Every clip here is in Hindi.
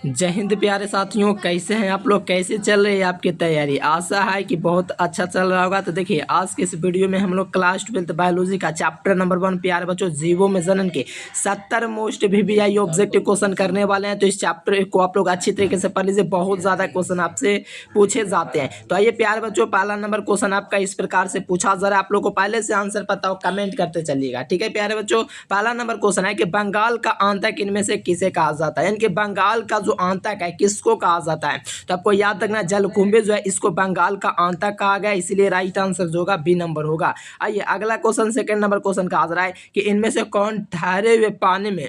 जय हिंद प्यारे साथियों, कैसे हैं आप लोग? कैसे चल रही है आपकी तैयारी? आशा है कि बहुत अच्छा चल रहा होगा। तो देखिए, आज के इस वीडियो में हम लोग क्लास 12 बायोलॉजी का चैप्टर नंबर 1 प्यारे बच्चों जीवो में जनन के 70 मोस्ट VBI ऑब्जेक्टिव क्वेश्चन करने वाले हैं। तो इस चैप्टर को आप लोग अच्छी तरीके से पढ़ लीजिए, बहुत ज़्यादा क्वेश्चन आपसे पूछे जाते हैं। तो आइए प्यारे बच्चों, पहला नंबर क्वेश्चन आपका इस प्रकार से पूछा जा रहा है। आप लोग को पहले से आंसर पता हो, कमेंट करते चलिएगा। ठीक है प्यारे बच्चों, पहला नंबर क्वेश्चन है कि बंगाल का आंतक इनमें से किसे कहा जाता है? यानी कि बंगाल का जो आंतक है किसको कहा जाता है? तो आपको याद रखना, जलकुंभी जो है इसको बंगाल का आंतक कहा गया, इसलिए राइट आंसर जो होगा बी नंबर होगा। आइए अगला क्वेश्चन, सेकंड नंबर क्वेश्चन कहा जा रहा है कि इनमें से कौन ठहरे हुए पानी में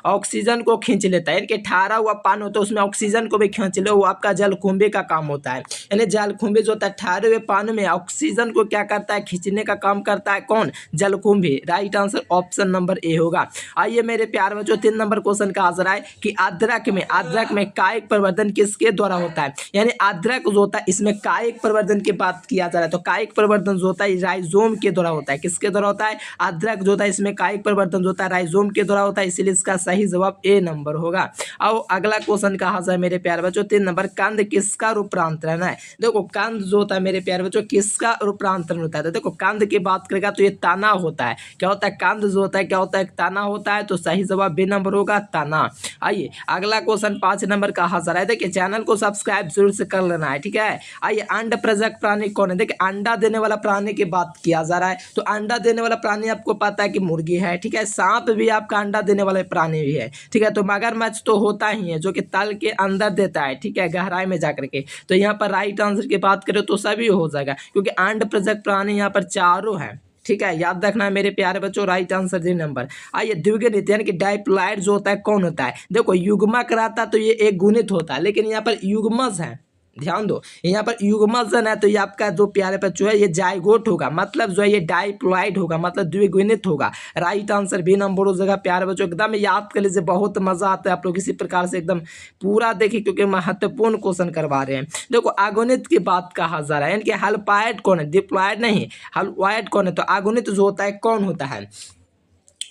ऑक्सीजन को खींच लेता है? यानी कि ठहरा हुआ पानी होता है उसमें ऑक्सीजन को भी खींच ले, वो आपका जलकुंभी का काम होता है। यानी जलकुंभी जो होता है ठहरे हुए पानी में ऑक्सीजन को क्या करता है? खींचने का काम करता है। कौन? जलकुंभी। Right answer option number A होगा। आइए मेरे प्यार बच्चों, 3 नंबर क्वेश्चन का आंसर है कि अदरक में कायिक परिवर्तन किसके द्वारा होता है? यानी अदरक जो होता है इसमें कायिक परिवर्तन की बात किया जा रहा है। तो कायिक परिवर्तन जो होता है राइजोम के द्वारा होता है। किसके द्वारा होता है? अदरक जो होता है इसमें कायिक परिवर्तन जो होता है राइजोम के द्वारा होता है, इसीलिए इसका सही जवाब ए नंबर होगा। अब अगला क्वेश्चन कहा जाए मेरे प्यार बच्चों, 3 नंबर, कंद किसका रूपांतरण है? देखो कंद जो होता है मेरे प्यार बच्चों किसका रूपांतरण होता है? तो देखो कंद की बात करेगा तो ये तना होता है। क्या होता है? कंद जो होता है क्या होता है? तना होता है। तो सही जवाब बी नंबर होगा, तना। आइए अगला क्वेश्चन 5 नंबर कहा जा रहा है। देखिए चैनल को सब्सक्राइब जरूर से कर लेना है, ठीक है। आइए अंड प्रजक प्राणी कौन है? देखिए अंडा देने वाला प्राणी की बात किया जा रहा है। तो अंडा देने वाला प्राणी आपको पता है कि मुर्गी है, ठीक है। सांप भी आपका अंडा देने वाला प्राणी भी है, ठीक है। तो मगरमच्छ तो होता ही है जो कि तल के अंदर देता है, ठीक है, गहराई में जाकर के। तो यहाँ पर राइट आंसर की बात करें तो सभी हो जाएगा, क्योंकि अंड प्रजक प्राणी यहाँ पर चारों है, ठीक है। याद रखना है मेरे प्यारे बच्चों, राइट आंसर डी नंबर। आइए द्विगुणित यानी कि डाइप्लॉइड जो होता है कौन होता है? देखो युग्मक रहता तो ये एक गुणित होता है, लेकिन यहाँ पर युग्मज है, ध्यान दो। यहाँ पर युग्मजन है तो ये आपका जो प्यारे बच्चों है ये जाइगोट होगा, मतलब जो है ये डाइप्लॉइड होगा, मतलब द्विगुणित होगा। राइट आंसर बी नंबर हो जाएगा प्यारे बच्चों। एकदम याद कर लीजिए, बहुत मजा आता है आप लोग इसी प्रकार से एकदम पूरा देखिए, क्योंकि महत्वपूर्ण क्वेश्चन करवा रहे हैं। देखो अगुणित की बात कहा जा रहा है, यानी कि हल्पाइड कौन है? डिप्लॉइड नहीं, हल्पाइड कौन है? तो अगुणित जो होता है कौन होता है?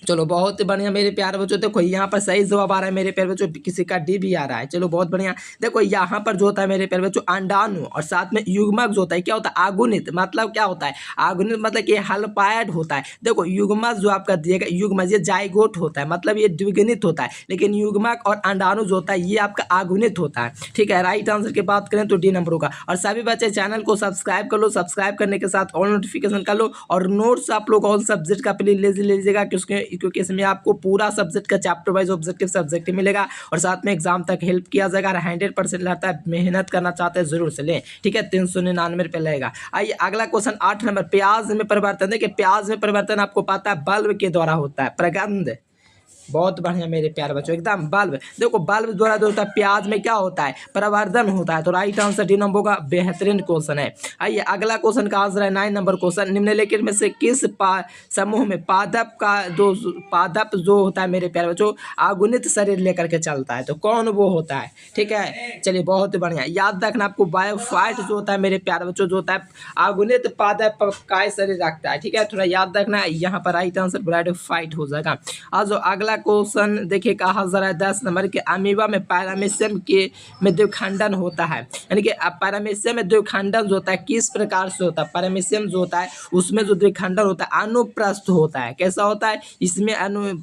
चलो बहुत बढ़िया मेरे प्यारे बच्चों, देखो यहाँ पर सही जवाब आ रहा है मेरे प्यारे बच्चों, किसी का डी भी आ रहा है। चलो बहुत बढ़िया। देखो यहाँ पर जो होता है मेरे प्यारे बच्चों अंडाणु और साथ में युग्मक जो होता है क्या होता है? आगुणित। मतलब क्या होता है? आगुणित मतलब कि हल्पायड होता है। देखो युग्मक जो आपका दिएगा, युग्मक ये जाइगोट होता है, मतलब ये द्विगुणित होता है, लेकिन युग्मक और अंडाणु जो होता है ये आपका आगुणित होता है, ठीक है। राइट आंसर की बात करें तो डी नंबर होगा। और सभी बच्चे चैनल को सब्सक्राइब कर लो, सब्सक्राइब करने के साथ ऑल नोटिफिकेशन कर लो, और नोट्स आप लोग ऑल सब्जेक्ट का प्लीज ले लीजिएगा, क्योंकि इसमें आपको पूरा सब्जेक्ट का चैप्टर वाइज ऑब्जेक्टिव सब्जेक्ट मिलेगा, और साथ में एग्जाम तक हेल्प किया जाएगा। 100% रहता है, मेहनत करना चाहते हैं जरूर से लें, ठीक है। 399 रुपये लगेगा। आइए अगला क्वेश्चन 8 नंबर, प्याज में परिवर्तन। देखिए प्याज में परिवर्तन आपको पता है बल्ब के द्वारा होता है, प्रगंध। बहुत बढ़िया मेरे प्यारे बच्चों, एकदम बल्ब। देखो बल्ब द्वारा जो होता है प्याज में क्या होता है? प्रवर्धन होता है। तो राइट आंसर डी नंबर का बेहतरीन क्वेश्चन है। आइए अगला क्वेश्चन का आंसर है 9 नंबर क्वेश्चन, निम्नलिखित में से किस समूह में पादप का पादप जो होता है मेरे प्यारे बच्चों अगुणित शरीर लेकर के चलता है? तो कौन वो होता है? ठीक है, चलिए बहुत बढ़िया। याद रखना आपको, बायोफाइट जो होता है मेरे प्यारे बच्चों जो होता है अगुणित पादप का शरीर रखता है, ठीक है। थोड़ा याद रखना, यहाँ पर राइट आंसर बायोफाइट हो जाएगा। आज अगला क्वेश्चन देखिए कहा जा रहा है 10 नंबर के, अमीबा में पैरामीशियम के में द्विखंडन होता है। यानी कि पैरामीशियम में द्विखंडन जो होता है किस प्रकार से होता है? पैरामीशियम जो होता है उसमें जो द्विखंडन होता है अनुप्रस्थ होता है। कैसा होता है? इसमें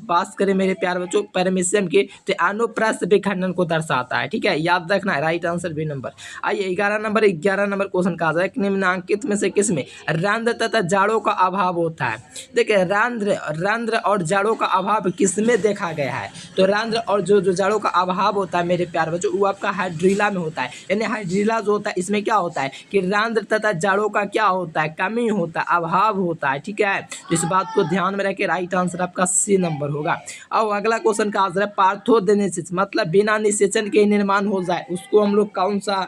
बात करें मेरे प्यारे बच्चों पैरामीशियम की, तो अनुप्रस्थ द्विखंडन को दर्शाता है, ठीक है। याद रखना है, राइट आंसर बी नंबर। आइए 11 नंबर क्वेश्चन कहा जाए, निम्नांकित में से किसमें रंध्र तथा जाड़ों का अभाव होता है? देखिए रंध्र और जाड़ों का अभाव किसमें देखा गया है? तो रंध्र और जो जाड़ों का अभाव होता है मेरे प्यारे बच्चों वो आपका हाइड्रीला में होता है। यानी हाइड्रीला जो होता है इसमें क्या होता है कि रंध्र तथा जाड़ों का क्या होता है? कमी होता है, अभाव होता है, ठीक है। तो इस बात को ध्यान में रखें, राइट आंसर आपका सी नंबर होगा। अब अगला क्वेश्चन का आंसर है पार्थोजेनेसिस, मतलब बिना निषेचन के निर्माण हो जाए उसको हम लोग कौन सा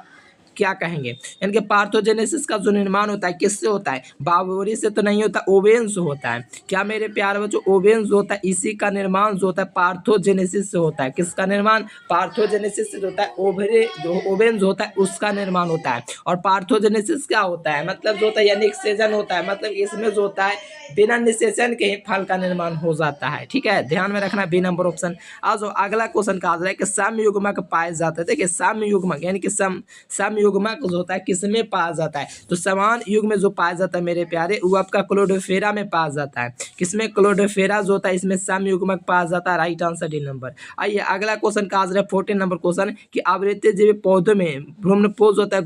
क्या कहेंगे? यानी कि पार्थोजेनेसिस का जो निर्माण होता है किससे होता है? बावरी से तो नहीं होता, ओवेन से होता है। क्या मेरे प्यारे बच्चों? ओवेन जो होता है इसी का निर्माण जो होता है पार्थोजेनेसिस से होता है। किसका निर्माण? पार्थोजेनेसिस से जो होता है ओवेन जो होता है उसका निर्माण होता है। और पार्थोजेनेसिस क्या होता है? मतलब जो होता है यानी निषेचन होता है, मतलब इसमें जो होता है बिना निषेचन के ही फल का निर्माण हो जाता है। ठीक है, ध्यान में रखना बी नंबर ऑप्शन। आज अगला क्वेश्चन कहा जा रहा है कि समयुग्मक पाए जाते हैं। देखिए समयुग्मक यानी कि समयुग्मक जो होता है किसमें पाया जाता है? तो समान युग में जो पाया जाता है मेरे प्यारे वो आपका क्लोरोफेरा में पाया जाता है। किसमें? क्लोरोफेरा जो होता है इसमें समयुग्मक पाया जाता है। Right answer D number. आइए अगला क्वेश्चन कहा जा रहा है 14 नंबर क्वेश्चन कि आवृत्तिजीवी पौधों में भ्रूणपोष होता है,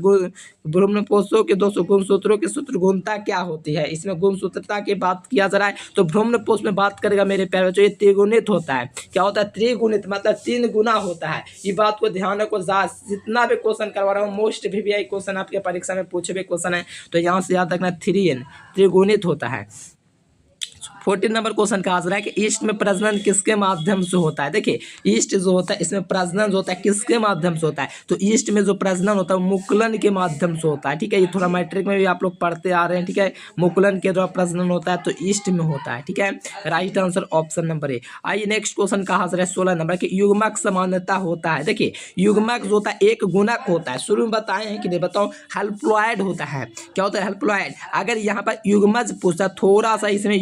भ्रूणपोषों के दो गुणसूत्रों की सूत्रगुणता क्या होती है? इसमें गुणसूत्रता की बात किया जा रहा है। तो भ्रूणपोष में बात करेगा मेरे प्यारे बच्चों ये त्रिगुणित होता है। क्या होता है? त्रिगुणित मतलब 3 गुना होता है। ये बात को ध्यान रखो, जितना भी क्वेश्चन करवा रहा हूँ मोस्ट VVI क्वेश्चन आपके परीक्षा में पूछे हुए क्वेश्चन है, तो यहाँ से याद रखना 3n त्रिगुणित होता है। 14 नंबर क्वेश्चन कहा जा रहा है कि ईस्ट में प्रजनन किसके माध्यम से होता है? देखिए ईस्ट जो होता है इसमें प्रजनन जो होता है किसके माध्यम से होता है? तो ईस्ट में जो प्रजनन होता है मुकुलन के माध्यम से होता है। ठीक है, ये थोड़ा मैट्रिक में भी आप लोग पढ़ते आ रहे हैं। ठीक है, मुकुलन के द्वारा प्रजनन होता है तो ईस्ट में होता है। ठीक है, right answer option number A. आइए नेक्स्ट क्वेश्चन कहा जा रहा है 16 नंबर की युग्मक समानता होता है। देखिए युग्मक जो होता है एक गुणक होता है। शुरू में बताए हैं कि नहीं बताओ? हेल्प्लॉयड होता है। क्या होता है? हेल्प्लॉयड। अगर यहाँ पर युग्मज पूछता थोड़ा सा इसमें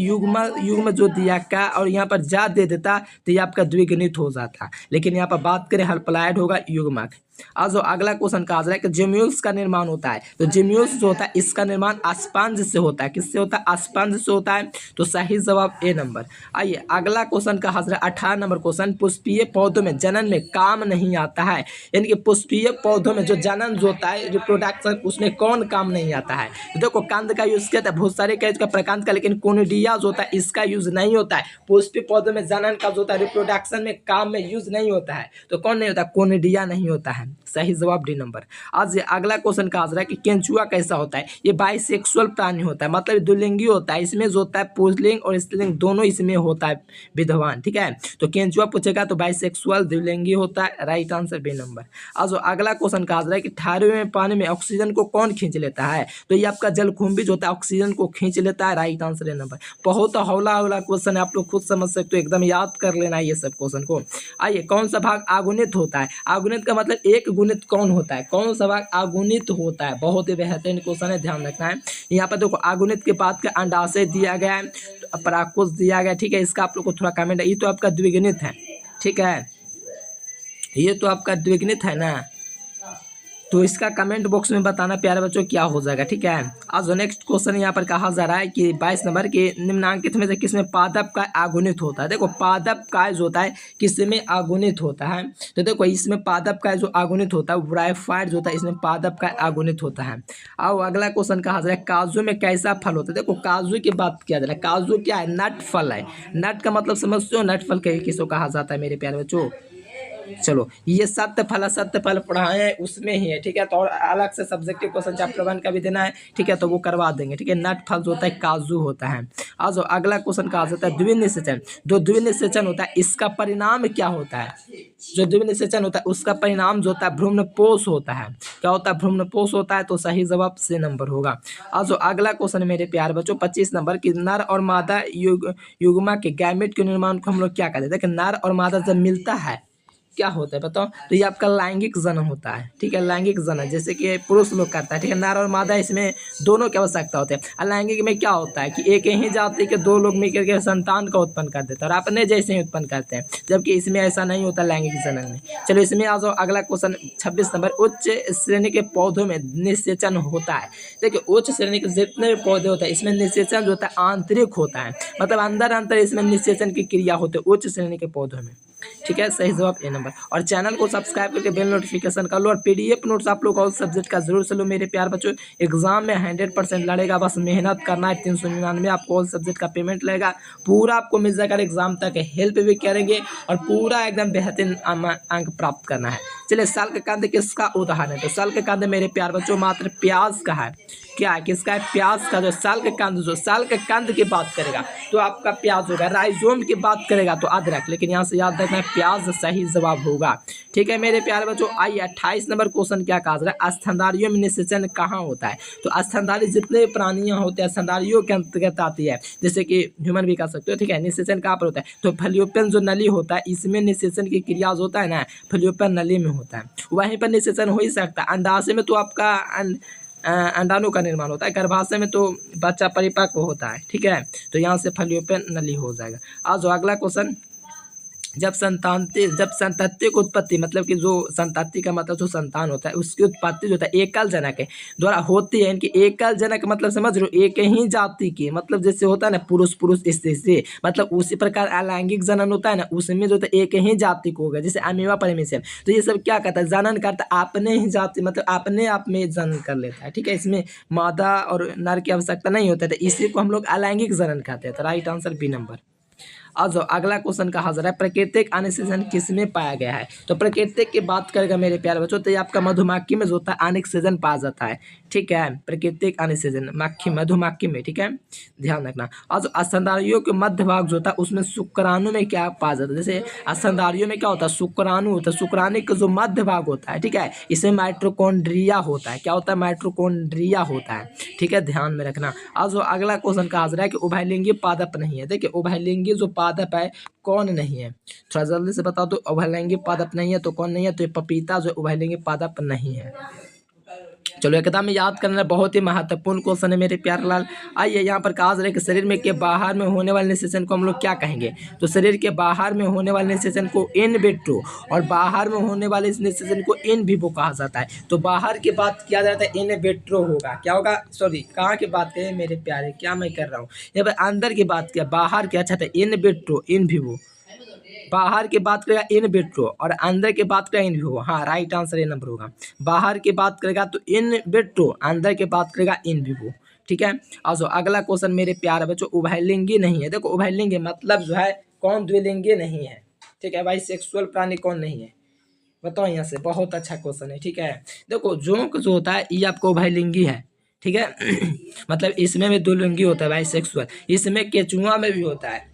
युग्म जो दिया का और यहाँ पर जा दे देता तो ये आपका द्विगुणित हो जाता, लेकिन यहाँ पर बात करें हेल्प्लॉयड होगा युग्मक। आज जो अगला क्वेश्चन कहा जा रहा है कि जेम्यूल्स का निर्माण होता है। तो जेम्यूल्स जो होता है इसका निर्माण स्पंज से होता है। किससे होता है? स्पंज से होता है। तो सही जवाब ए नंबर। आइए अगला क्वेश्चन कहा जा रहा है 18 नंबर क्वेश्चन पुष्पीय पौधों में जनन में काम नहीं आता है। यानी कि पुष्पीय पौधों में जो जनन जो होता है रिप्रोडक्शन उसमें कौन काम नहीं आता है? तो देखो कंद का यूज किया था, बहुत सारे कैच का प्रकांड का, लेकिन कोनिडिया जो होता है इसका यूज नहीं होता है। पुष्पीय पौधों में जनन का जो होता है रिप्रोडक्शन में काम में यूज नहीं होता है। तो कौन नहीं होता? कोनिडिया नहीं होता है। सही जवाब डी नंबर। आज अगला क्वेश्चन कहा जा रहा है कि केंचुआ कैसा होता है? ये बाइसेक्सुअल प्राणी होता है, मतलब द्विलिंगी होता है। इसमें जो होता है पुल्लिंग और स्त्रीलिंग दोनों इसमें होता है विद्यमान। ठीक है, तो केंचुआ पूछेगा तो बाइसेक्सुअल द्विलिंगी होता है। Right answer B number. आज अगला क्वेश्चन कहा जा रहा है कि ठहरे हुए पानी में ऑक्सीजन को कौन खींच लेता है? तो ये आपका जलकुंभी जो होता है ऑक्सीजन को खींच लेता है। Right answer A number. बहुत हौला हौला क्वेश्चन है, आप लोग खुद समझ सकते हो, एकदम याद कर लेना ये सब क्वेश्चन को। आइए कौन सा भाग अगुणित होता है? अगुणित का मतलब एक गुणित कौन होता है? कौन सा भाग अगुणित होता है? बहुत ही बेहतरीन क्वेश्चन है, ध्यान रखना है। यहाँ पर देखो अगुणित के बाद का अंडाशय दिया गया है, परागकोश दिया गया। ठीक है, इसका आप लोग को थोड़ा कमेंट है। ये तो आपका द्विगुणित है। ठीक है, ये तो आपका द्विगुणित है ना, तो इसका कमेंट बॉक्स में बताना प्यारे बच्चों क्या हो जाएगा। ठीक है, आज नेक्स्ट क्वेश्चन यहाँ पर कहा जा रहा है कि 22 नंबर के निम्नांकित में से किसमें पादप का अगुणित होता है? देखो पादप का जो होता है किसमें अगुणित होता है? तो देखो इसमें पादप का जो अगुणित होता है ब्रायोफाइट जो होता है इसमें पादप का अगुणित होता है। अब अगला क्वेश्चन कहा जा रहा है काजू में कैसा फल होता है? देखो काजू की बात किया जा रहा है। काजू क्या है? नट फल है। नट का मतलब समझते हो? नट फल किसको कहा जाता है मेरे प्यारे बच्चों? चलो ये सत्य फल पढ़ाए हैं उसमें ही है। ठीक है, तो और अलग से सब्जेक्टिव क्वेश्चन चैप्टर 1 का भी देना है। ठीक है, तो वो करवा देंगे। ठीक है, नट फल जो होता है काजू होता है। आज अगला क्वेश्चन कहा जाता है द्विनिषेचन। जो द्विनिषेचन होता है इसका परिणाम क्या होता है? जो द्विनिषेचन होता है उसका परिणाम जो होता है भ्रूणपोष होता है। क्या होता है? भ्रूणपोष होता है। तो सही जवाब से नंबर होगा। आज अगला क्वेश्चन मेरे प्यारे बच्चों 25 नंबर की नर और मादा युग्मा के गैमेट के निर्माण को हम लोग क्या कहते हैं? देखिए नर और मादा जब मिलता है क्या होता है बताओ? तो ये आपका लैंगिक जन्म होता है। ठीक है, लैंगिक जन्म जैसे कि पुरुष लोग करता है। ठीक है, नर और मादा इसमें दोनों की आवश्यकता होती है। अलैंगिक में क्या होता है कि एक ही जाति के दो लोग मिलकर के संतान का उत्पन्न कर देते हैं और अपने जैसे ही उत्पन्न करते हैं, जबकि इसमें ऐसा नहीं होता लैंगिक जन्म में। चलो इसमें आ जाओ अगला क्वेश्चन 26 नंबर उच्च श्रेणी के पौधों में निषेचन होता है। देखिए उच्च श्रेणी के जितने भी पौधे होते हैं इसमें निषेचन जो होता है आंतरिक होता है, मतलब अंदर इसमें निषेचन की क्रिया होती है उच्च श्रेणी के पौधों में। ठीक है, सही जवाब ए नंबर। और चैनल को सब्सक्राइब करके बेल नोटिफिकेशन कर लो और PDF नोट्स आप लोग ऑल सब्जेक्ट का जरूर से लो मेरे प्यार बच्चों। एग्जाम में 100% लड़ेगा, बस मेहनत करना है। 399 आपको ऑल सब्जेक्ट का पेमेंट लगेगा, पूरा आपको मिल जाएगा। एग्जाम तक हेल्प भी करेंगे और पूरा एकदम बेहतरीन अंक प्राप्त करना है। चलिए साल के कंद किसका उदाहरण है? तो साल के कंद मेरे प्यार बच्चों मात्र प्याज का है। क्या है, किसका है, प्याज का। जो साल के कंद, जो साल के कंद की बात करेगा तो आपका प्याज होगा। राइजोम की बात करेगा तो अदरक, लेकिन यहाँ से याद रखना है प्याज सही जवाब होगा। ठीक है मेरे प्यारे बच्चों, आइए 28 नंबर क्वेश्चन क्या कहा जा रहा है, स्तनधारियों में निषेचन कहाँ होता है। तो स्तनधारी जितने प्राणियां होते हैं स्तनधारियों के अंतर्गत आती है, जैसे कि ह्यूमन भी कह सकते हो। ठीक है, निषेचन कहाँ पर होता है, तो फलियोपियन जो नली होता है इसमें निषेचन की क्रिया जो होता है ना फलियोपियन नली में होता है, वहीं पर निषेचन हो ही सकता है। अंडाशय में तो आपका अंडाणु का निर्माण होता है, गर्भाशय में तो बच्चा परिपक्व होता है। ठीक है, तो यहाँ से फलियोपियन नली हो जाएगा। आज अगला क्वेश्चन, जब संतति की उत्पत्ति, मतलब कि जो संतति का मतलब जो संतान होता है उसकी उत्पत्ति जो होता है एकल जनक है द्वारा होती है। इनकी एकल जनक मतलब समझ रहे हो, एक ही जाति की, मतलब जैसे होता है ना पुरुष पुरुष स्त्री से, मतलब उसी प्रकार अलैंगिक जनन होता है ना, उसमें जो होता है एक ही जाति को होगा, जैसे अमीबा परमेशन। तो ये सब क्या करता है, जनन करता है अपने ही जाति, मतलब अपने आप में जनन कर लेता है। ठीक है, इसमें मादा और नर की आवश्यकता नहीं होता है, तो इसी को हम लोग अलैंगिक जनन कहते हैं। तो राइट आंसर बी नंबर। आज अगला क्वेश्चन कहा जा रहा है, प्राकृतिक अनिषेचन किसमें पाया गया है। तो प्राकृतिक की बात करेगा मेरे प्यारे बच्चों, तो ये आपका मधुमक्खी में जो होता है अनिषेचन पाया जाता है। ठीक है, प्राकृतिक अनिषेचन मक्खी, मधुमक्खी में। ठीक है, ध्यान रखना। आज स्तनधारियों के मध्य भाग जो होता है उसमें शुक्राणु में क्या पाया जाता है, जैसे स्तनधारियों में क्या होता है, शुक्राणु होता है। शुक्राणु का जो मध्य भाग होता है, ठीक है, इसमें माइटोकॉन्ड्रिया होता है। क्या होता है, माइटोकॉन्ड्रिया होता है। ठीक है, ध्यान में रखना। आज अगला क्वेश्चन कहा जा रहा है कि उभयलिंगी पादप नहीं है। देखिए उभयलिंगी जो पादप है कौन नहीं है, थोड़ा जल्दी से बता दो। उभयलिंगी पादप नहीं है तो कौन नहीं है, तो ये पपीता जो उभयलिंगी पादप नहीं है। चलो एकदम याद करना, बहुत ही महत्वपूर्ण क्वेश्चन है मेरे प्यारे लाल। आइए यहाँ पर कहा जा रहा है कि शरीर में के बाहर में होने वाले निषेचन को हम लोग क्या कहेंगे। तो शरीर के बाहर में होने वाले निषेचन को इन विट्रो और बाहर में होने वाले इस निषेचन को इन विवो कहा जाता है। तो बाहर की बात किया जाता है इन विट्रो होगा, क्या होगा, सॉरी कहाँ की बात करें मेरे प्यारे, क्या मैं कर रहा हूँ, यहाँ पर अंदर की बात किया, बाहर की। अच्छा था इन विट्रो इन विवो, बाहर की बात करेगा इन विट्रो और अंदर की बात करेगा इन विवो। हाँ राइट आंसर ये नंबर होगा। बाहर की बात करेगा तो इन विट्रो, अंदर की बात करेगा इन विवो। ठीक है, आज अगला क्वेश्चन मेरे प्यारे बच्चों, उभयलिंगी नहीं है। देखो उभयलिंगी मतलब जो है कौन द्विलिंगी नहीं है। ठीक है भाई, सेक्सुअल प्राणी कौन नहीं है, बताओ यहाँ से। बहुत अच्छा क्वेश्चन है। ठीक है, देखो जोंक जो होता है ये आपको उभयलिंगी है। ठीक है मतलब इसमें भी द्विलिंगी होता है भाई, सेक्सुअल। इसमें केचुआ में भी होता है,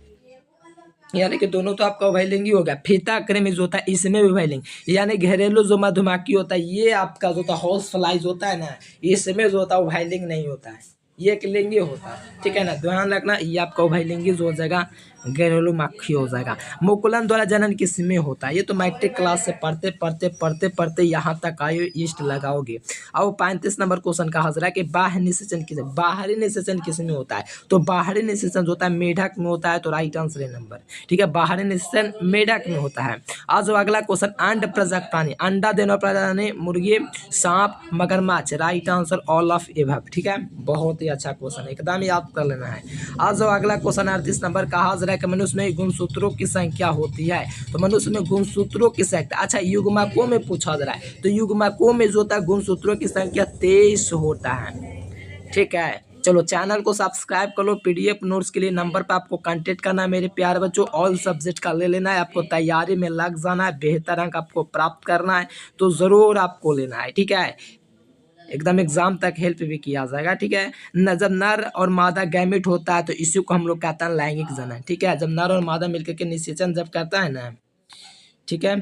यानी कि दोनों तो आपका उभयलिंगी हो गया। फीता कृमि जो होता है इसमें भी उभयलिंग, यानी घरेलू जो मधुमक्खी होता है ये आपका जो होता है हाउस फ्लाई जो होता है ना, इसमें जो होता है उभयलिंग नहीं होता है, ये एक लिंगी होता है। ठीक है ना, ध्यान रखना, ये आपका उभयलिंगी जो हो जाएगा घरेलू मक्खी हो जाएगा। मुकुलन द्वारा जनन किसमें होता है, ये तो मैट्रिक क्लास से पढ़ते पढ़ते पढ़ते पढ़ते यहाँ तक आयो, ईस्ट लगाओगे। अब 35 नंबर क्वेश्चन कहा जा रहा है कि बाह्य निषेचन किस, बाहरी निषेचन किसमें होता है। तो बाहरी निषेचन जो होता है मेढक में होता है। तो राइट आंसर है नंबर। ठीक है, बाहरी निषेचन मेढक में होता है। आज अगला क्वेश्चन, अंड प्रजक प्राणी, अंडा देने वाला प्राणी, मुर्गी, सांप, मगरमच्छ। Right answer all of above. ठीक है, बहुत ही अच्छा क्वेश्चन है, एकदम याद कर लेना है। आज अगला क्वेश्चन 38 नंबर कहा जा रहा है कि मनुष्य में गुणसूत्रों की संख्या होती है। तो मनुष्य में गुणसूत्रों की संख्या, अच्छा युग्मकों में पूछा जा रहा है, तो युग्मकों में जो होता है गुणसूत्रों की संख्या 23 होता है। ठीक है, चलो चैनल को सब्सक्राइब कर लो। पीडीएफ नोट्स के लिए नंबर पर आपको कांटेक्ट करना है मेरे प्यारे बच्चों। ऑल सब्जेक्ट का ले लेना है, आपको तैयारी में लग जाना है, बेहतर अंक आपको प्राप्त करना है, तो ज़रूर आपको लेना है। ठीक है, एकदम एग्जाम तक हेल्प भी किया जाएगा। ठीक है, जब नर और मादा गैमेट होता है तो इसी को हम लोग कहते हैं लैंगिक जनन। ठीक है, जब नर और मादा मिलकर के निषेचन जब करता है ना, ठीक है,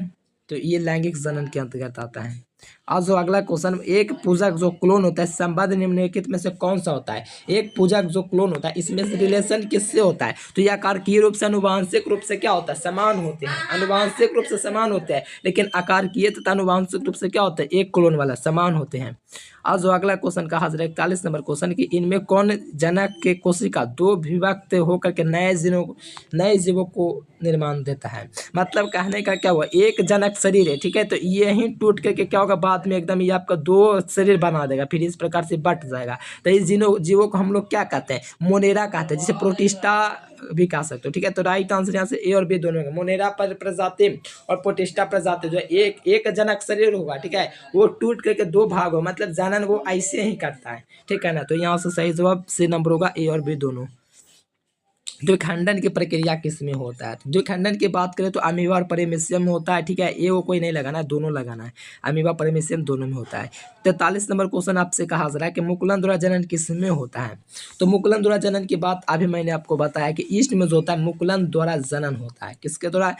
तो ये लैंगिक जनन के अंतर्गत आता है। आज जो अगला क्वेश्चन, एक पूजक जो क्लोन होता है संबंध निम्नलिखित में से कौन सा होता है। एक पूजक जो क्लोन होता है इसमें से रिलेशन किससे होता है। तो यह आकारकीय रूप से अनुवांशिक रूप से क्या होता है, समान होते हैं। अनुवांशिक रूप से समान होते हैं, लेकिन आकारकीय तथा अनुवांशिक रूप से क्या होता है, एक क्लोन वाला समान होते हैं। आज जो अगला क्वेश्चन कहा जा रहा है 41 नंबर क्वेश्चन कि इनमें कौन जनक के कोशिका दो विभक्त होकर के नए जीवों को निर्माण देता है। मतलब कहने का क्या हुआ, एक जनक शरीर है, ठीक है, तो ये ही टूट करके क्या होगा बाद में एकदम ये आपका दो शरीर बना देगा, फिर इस प्रकार से बट जाएगा। तो इस जीवों को हम लोग क्या कहते हैं, मोनेरा कहते हैं, जिसे प्रोटिस्टा भी कह सकते हो। ठीक है, तो राइट आंसर यहाँ से ए और बी दोनों होगा। मोनेरा प्रजाति और प्रोटिस्टा प्रजाति जो एक जनक शरीर होगा, ठीक है, वो टूट करके दो भाग हो, मतलब जनन वो ऐसे ही करता है। ठीक है ना, तो यहाँ से सही जवाब सी नंबर होगा, ए और बी दोनों। द्विखंडन की प्रक्रिया किस में होता है? तो द्विखंडन की बात करें तो अमीबा और परिमेसियम में होता है, ठीक है। ये वो कोई नहीं लगाना है, दोनों लगाना है, अमीबा परिमेसियम दोनों में होता है। 43 नंबर क्वेश्चन आपसे कहा जा रहा है कि मुकुलन द्वारा जनन किस में होता है? तो मुकुलन द्वारा जनन की बात अभी मैंने आपको बताया कि ईस्ट में जो होता है मुकुलन द्वारा जनन होता है। किसके द्वारा?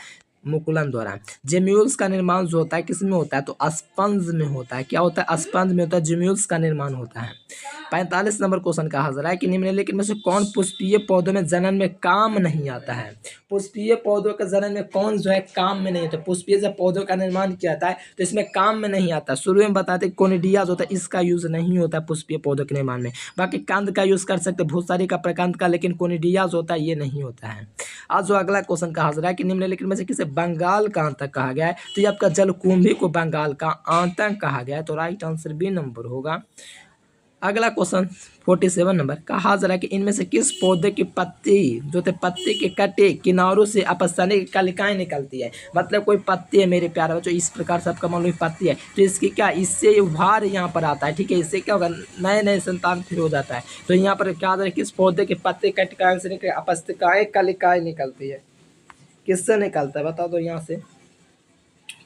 मुकुलन द्वारा। जेम्यूल्स का निर्माण जो होता है किस में होता है? तो स्पंज में होता है। क्या होता है? स्पंज में होता है, जेम्यूल्स का निर्माण होता है। 45 नंबर क्वेश्चन कहा जा रहा है कि निम्नलिखित में से कौन पुष्पीय पौधों में जनन में काम नहीं आता है? पुष्पीय पौधों का जनन में कौन जो है काम में नहीं आता? पुष्पीय जब पौधों का निर्माण किया जाता है तो इसमें काम में नहीं आता। शुरू में बताते कोनिडियाज होता है, इसका यूज नहीं होता पुष्पीय पौधों के निर्माण में। बाकी कंद का यूज कर सकते, भूसारी का, प्रकांड का, लेकिन कोनिडियाज होता है ये नहीं होता है। आज जो अगला क्वेश्चन कहा जा रहा है कि निम्नलिखित में से किसे बंगाल का आतंक कहा गया है? तो ये आपका जलकुंभी को बंगाल का आतंक कहा गया है। तो राइट आंसर बी नंबर होगा। अगला क्वेश्चन 47 नंबर कहा जा रहा है कि इनमें से किस पौधे की पत्ती जो थे पत्ते के कटे किनारों से अपसानिक कलिकाएं निकलती है? मतलब कोई पत्ती है मेरे प्यारे बच्चों, इस प्रकार से आपका मान लो पत्ती है तो इसकी क्या, इससे उभार यहाँ पर आता है, ठीक है। इससे क्या होगा, नए नए संतान फिर हो जाता है। तो यहाँ पर क्या है, किस पौधे के पत्ते कटिकाएं से निकल अपस्तिकाएं कलिकाएं निकलती है? किससे निकलता है बता दो यहाँ से।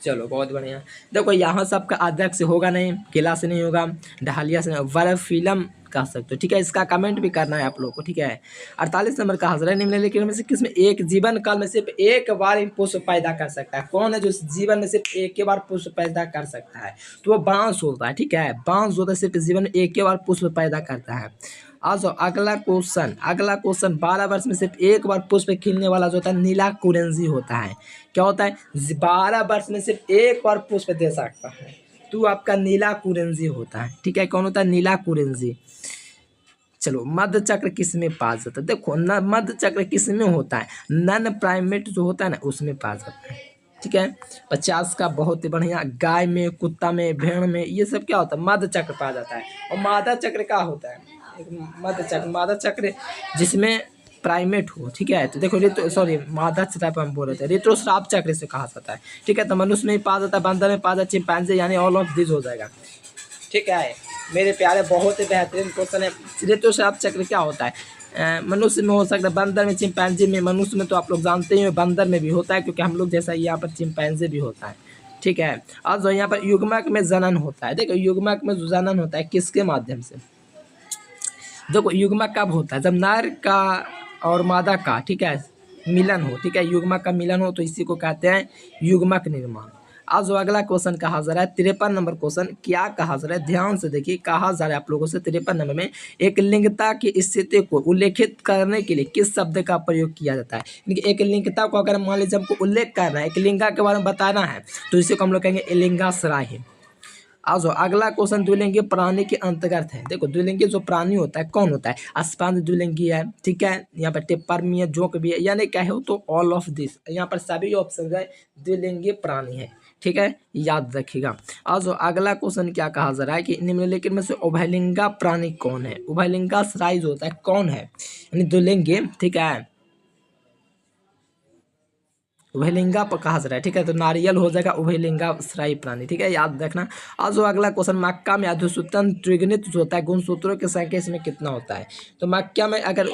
चलो बहुत बढ़िया। देखो यहाँ से आपका अदरक से होगा नहीं, केला से नहीं होगा, डहलिया से नहीं, वर्फिलम कह सकते हो, ठीक है। इसका कमेंट भी करना है आप लोगों को, ठीक है। 48 नंबर का हाजिर है निम्नलिखित में से किसमें एक जीवन काल में सिर्फ एक बार पुष्प पैदा कर सकता है? कौन है जो जीवन में सिर्फ एक ही बार पुष्प पैदा कर सकता है? तो वो बांस होता है, ठीक है। बांस होता है सिर्फ जीवन में एक ही बार पुष्प पैदा करता है। आज अगला क्वेश्चन 12 वर्ष में सिर्फ एक बार पुष्प खिलने वाला जो होता है नीला कुरेंजी होता है। क्या होता है? 12 वर्ष में सिर्फ एक बार पुष्प दे सकता है तो आपका नीला कुरेंजी होता है, ठीक है। कौन होता है? नीला कुरेंजी। चलो मध्य चक्र किस में पाया जाता है? देखो न मध्य चक्र किस में होता है? नन प्राइमेट जो होता है ना उसमें पाया जाता है, ठीक है। 50 का बहुत ही बढ़िया। गाय में, कुत्ता में, भेड़ में, ये सब क्या होता है? मध्य चक्र पाया जाता है। और मादा चक्र क्या होता है? एक मादा चक्र जिसमें प्राइमेट हो, ठीक है। तो देखो मादा चक्र हम बोल रहे थे, ऋतुस्राव चक्र से कहा जाता है, ठीक है। तो मनुष्य में ही पाया जाता है, बंदर में पाया जाता है, चिंपैंजी, यानी ऑल ऑफ दिस हो जाएगा, ठीक है मेरे प्यारे। बहुत ही बेहतरीन क्वेश्चन है। ऋतुस्राव चक्र क्या होता है? मनुष्य में हो सकता है, बंदर में, चिंपैंजी में, मनुष्य में तो आप लोग जानते ही बंदर में भी होता है क्योंकि हम लोग जैसा यहाँ पर चिंपैंजी भी होता है, ठीक है। और जो यहाँ पर युग्मक में जनन होता है, देखो युग्मक में जो जनन होता है किसके माध्यम से? देखो युग्मक कब होता है? जब नर का और मादा का, ठीक है, मिलन हो, ठीक है। युग्मक का मिलन हो तो इसी को कहते हैं युग्मक निर्माण। आज जो अगला क्वेश्चन कहा जा रहा है 53 नंबर क्वेश्चन क्या कहा जा रहा है? ध्यान से देखिए, कहा जा रहा है आप लोगों से 53 नंबर में एक लिंगता की स्थिति को उल्लेखित करने के लिए किस शब्द का प्रयोग किया जाता है? यानी कि एक लिंगता को अगर मान लीजिए हमको उल्लेख करना है, एक लिंगा के बारे में बताना है तो इसी को हम लोग कहेंगे लिंगाश्राय। आज अगला क्वेश्चन द्विलिंगी प्राणी के अंतर्गत है। देखो द्विलिंगी जो प्राणी होता है कौन होता है? स्पंज द्विलिंगी है, ठीक है। यहाँ पर टिप्पणी है, जोक भी है, यानी क्या है तो ऑल ऑफ दिस। यहाँ पर सभी ऑप्शन है द्विलिंगी प्राणी है, ठीक है, याद रखिएगा। आज अगला क्वेश्चन क्या कहा जा रहा है कि निम्नलिखित में से उभयलिंगा प्राणी कौन है? उभयलिंगाश्राय जो होता है कौन है? यानी द्विलिंगी, ठीक है, उभयलिंगा पर कहा जा रहा है, ठीक है। तो नारियल हो जाएगा उभयलिंगाश्रायी प्राणी, ठीक है, याद रखना। आज जो अगला क्वेश्चन मक्का में अधोसूतन त्रिगुणित जो होता है गुणसूत्रों की संख्या इसमें कितना होता है? तो मक्का में अगर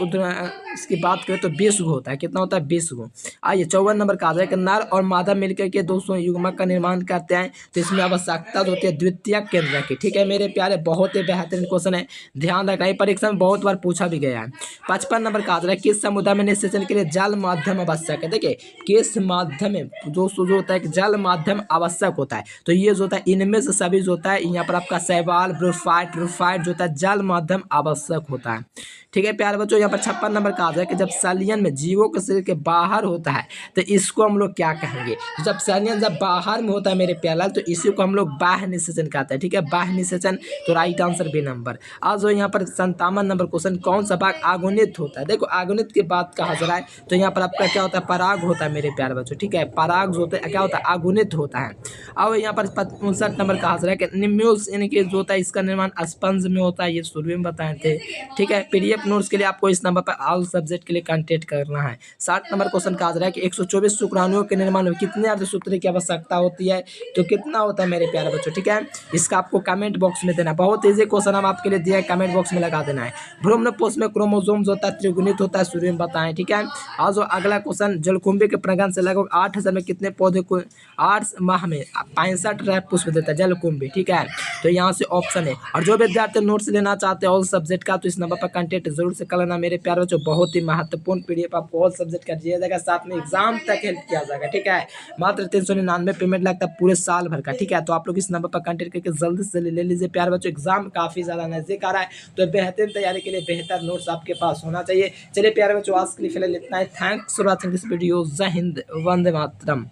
इसकी बात करें तो 20 गो होता है। कितना होता है? 20 गो। आइए 54 नंबर कहा जाए कि नर और मादा मिलकर के 200 युग्मक का निर्माण करते हैं तो इसमें आवश्यकता होती है द्वितीय केंद्र की, ठीक है मेरे प्यारे। बहुत ही बेहतरीन क्वेश्चन है, ध्यान रखना, परीक्षा में बहुत बार पूछा भी गया है। 55 नंबर कहा जा रहा है किस समुदाय में निषेचन के लिए जल माध्यम आवश्यक है? देखिए किस माध्यम में जो होता है कि जल माध्यम आवश्यक होता है तो ये जो होता है इनमें से सभी जो होता है यहाँ पर आपका शैवाल, ब्रोफाइट, रूफाइट जो होता है जल माध्यम आवश्यक होता है, ठीक है प्यारे बच्चों। यहाँ पर 56 नंबर कहा जाए कि जब सलियन में जीवों के शरीर के बाहर होता है तो इसको हम लोग क्या कहेंगे? जब सलियन जब बाहर में होता है मेरे प्यारे तो इसी को हम लोग बाह्य निषेचन कहते हैं, ठीक है, बाह्य निषेचन। तो राइट आंसर बी नंबर। आज जो यहाँ पर 57 नंबर क्वेश्चन कौन सा भाग आगुनित होता है? देखो आगुनित की बात कहा जा रहा है तो यहाँ पर आपका क्या होता है? पराग होता है मेरे प्यारे बच्चों, ठीक है, पराग जो होता है क्या होता है? आगुनित होता है। अब यहाँ पर 59 नंबर कहा जा रहा है कि निम्यूल्स यानी कि जो होता है इसका निर्माण स्पंज में होता है, ये शुरू में बताए थे, ठीक है। प्रिय पीडीएफ नोट्स के लिए आपको इस नंबर पर ऑल सब्जेक्ट के लिए कांटेक्ट करना है। 60 नंबर क्वेश्चन का आंसर है कि 124 शुक्राणुओं के निर्माण में कितने अर्धसूत्रीय की आवश्यकता होती है, तो कितना होता है मेरे प्यारे बच्चों, ठीक है। इसका आपको कमेंट बॉक्स में देना, बहुत ईजी क्वेश्चन हम आपके लिए दिया है, कमेंट बॉक्स में लगा देना है। भ्रूणपोष में क्रोमोसोम्स होता है, त्रिगुणित होता है, शुरू में बताएं, ठीक है। आज जो अगला क्वेश्चन, जलकुंभी के प्रगण से लगभग 8000 में कितने पौधे को 8 माह में 65 पुष्प देता है जलकुंभी, ठीक है। तो यहाँ से ऑप्शन है। और जो विद्यार्थी नोट्स लेना चाहते हैं ऑल सब्जेक्ट का, तो इस नंबर पर कांटेक्ट जरूर से कर लेना मेरे प्यारे बच्चों। बहुत ही महत्वपूर्ण पीडीएफ आपको ऑल सब्जेक्ट का दिया जाएगा, साथ में एग्जाम तक हेल्प किया जाएगा, ठीक है। मात्र 399 पेमेंट लगता है पूरे साल भर का, ठीक है। तो आप लोग इस नंबर पर कांटेक्ट करके जल्दी से ले लीजिए प्यारे बच्चों। एग्जाम काफी ज्यादा नजदीक आ रहा है, तो बेहतरीन तैयारी के लिए बेहतर नोट्स आपके पास होना चाहिए। चलिए प्यारे बच्चों, आज के लिए फिलहाल इतना ही। Thanks for watching this video. जय हिंद, वंदे मातरम।